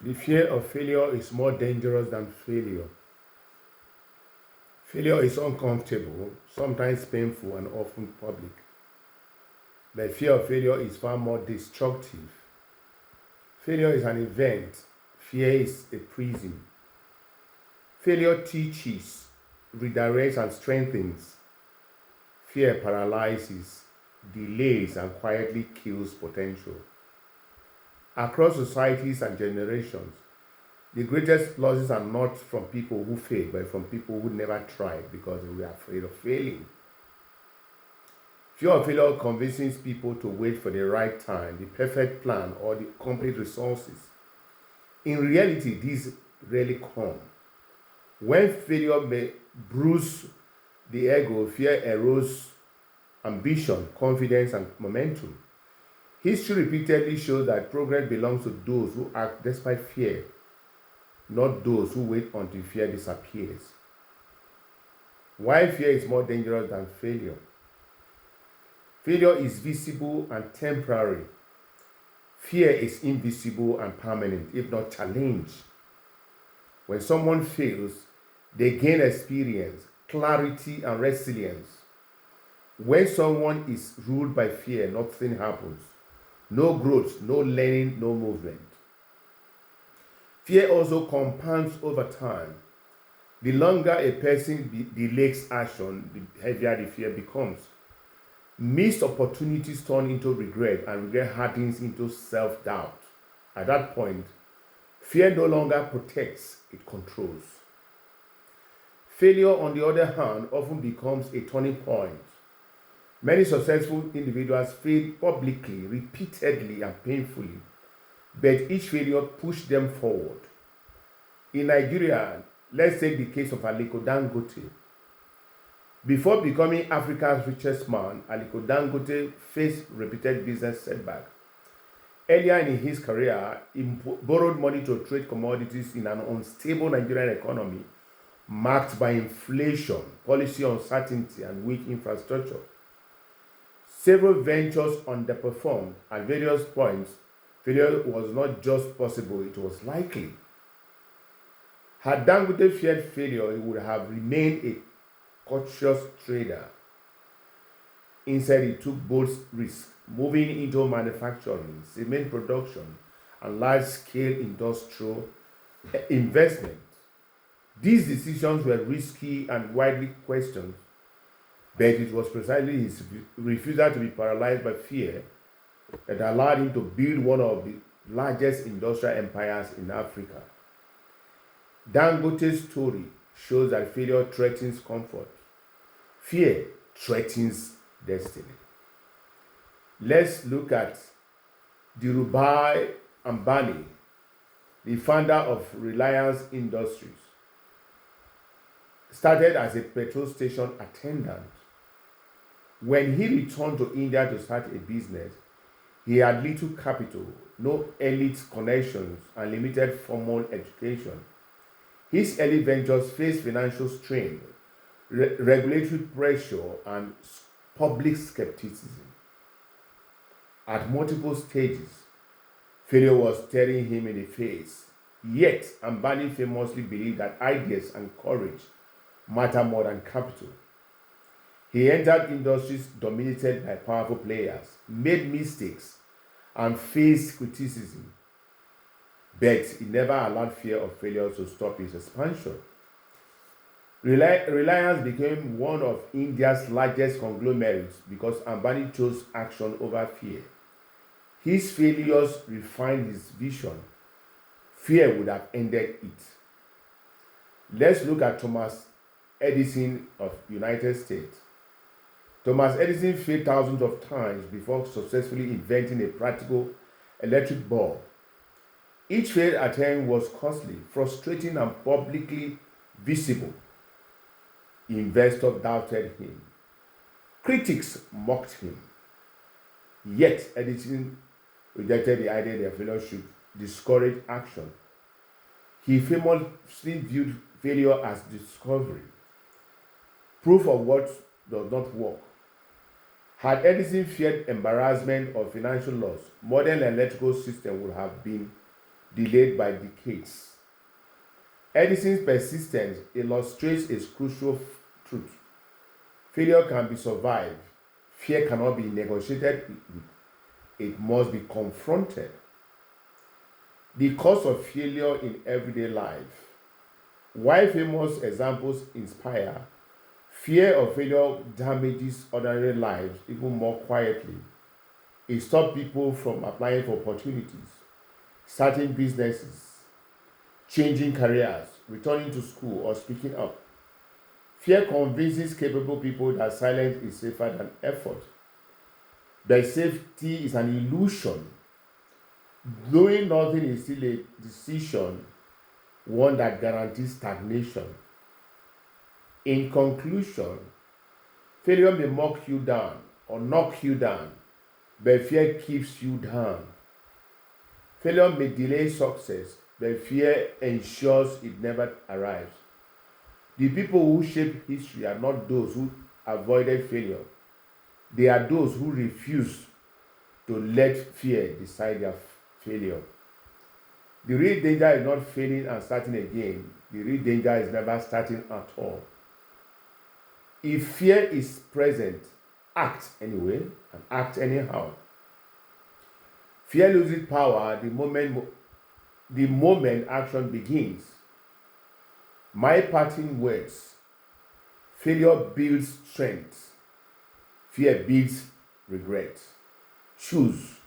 The fear of failure is more dangerous than failure. Failure is uncomfortable, sometimes painful, and often public. The fear of failure is far more destructive. Failure is an event, fear is a prison. Failure teaches, redirects, and strengthens. Fear paralyzes, delays, and quietly kills potential. Across societies and generations, the greatest losses are not from people who failed, but from people who never tried because they were afraid of failing. Fear of failure convinces people to wait for the right time, the perfect plan, or the complete resources. In reality, these rarely come. When failure may bruise the ego, fear erodes ambition, confidence, and momentum. History repeatedly shows that progress belongs to those who act despite fear, not those who wait until fear disappears. Why fear is more dangerous than failure? Failure is visible and temporary. Fear is invisible and permanent, if not challenged. When someone fails, they gain experience, clarity, and resilience. When someone is ruled by fear, nothing happens. No growth, no learning, no movement. Fear also compounds over time. The longer a person delays action, the heavier the fear becomes. Missed opportunities turn into regret, and regret hardens into self doubt. At that point, fear no longer protects, it controls. Failure, on the other hand, often becomes a turning point. Many successful individuals fail publicly, repeatedly, and painfully, but each failure pushed them forward. In Nigeria, let's take the case of Aliko Dangote. Before becoming Africa's richest man, Aliko Dangote faced repeated business setbacks. Earlier in his career, he borrowed money to trade commodities in an unstable Nigerian economy marked by inflation, policy uncertainty, and weak infrastructure. Several ventures underperformed. At various points, failure was not just possible, it was likely. Had Dangote feared failure, he would have remained a cautious trader. Instead, he took bold risks, moving into manufacturing, cement production, and large-scale industrial investment. These decisions were risky and widely questioned, but it was precisely his refusal to be paralyzed by fear that allowed him to build one of the largest industrial empires in Africa. Dangote's story shows that failure threatens comfort. Fear threatens destiny. Let's look at Dhirubhai Ambani, the founder of Reliance Industries. Started as a petrol station attendant. When he returned to India to start a business, he had little capital, no elite connections, and limited formal education. His early ventures faced financial strain, regulatory pressure, and public skepticism. At multiple stages, failure was staring him in the face. Yet, Ambani famously believed that ideas and courage matter more than capital. He entered industries dominated by powerful players, made mistakes, and faced criticism, but he never allowed fear of failure to stop his expansion. Reliance became one of India's largest conglomerates because Ambani chose action over fear. His failures refined his vision. Fear would have ended it. Let's look at Thomas Edison of United States. Thomas Edison failed thousands of times before successfully inventing a practical electric bulb. Each failed attempt was costly, frustrating, and publicly visible. Investors doubted him. Critics mocked him. Yet Edison rejected the idea that failure should discourage action. He famously viewed failure as discovery, proof of what does not work. Had Edison feared embarrassment or financial loss, modern electrical system would have been delayed by decades. Edison's persistence illustrates a crucial truth. Failure can be survived. Fear cannot be negotiated with. It must be confronted. The cost of failure in everyday life. Why famous examples inspire, fear of failure damages ordinary lives even more quietly. It stops people from applying for opportunities, starting businesses, changing careers, returning to school, or speaking up. Fear convinces capable people that silence is safer than effort. That safety is an illusion. Doing nothing is still a decision, one that guarantees stagnation. In conclusion, failure may mock you down or knock you down, but fear keeps you down. Failure may delay success, but fear ensures it never arrives. The people who shape history are not those who avoided failure, they are those who refuse to let fear decide their failure. The real danger is not failing and starting again. The real danger is never starting at all. If fear is present, act anyway and act anyhow. Fear loses power the moment action begins. My parting words: failure builds strength, fear builds regret. Choose.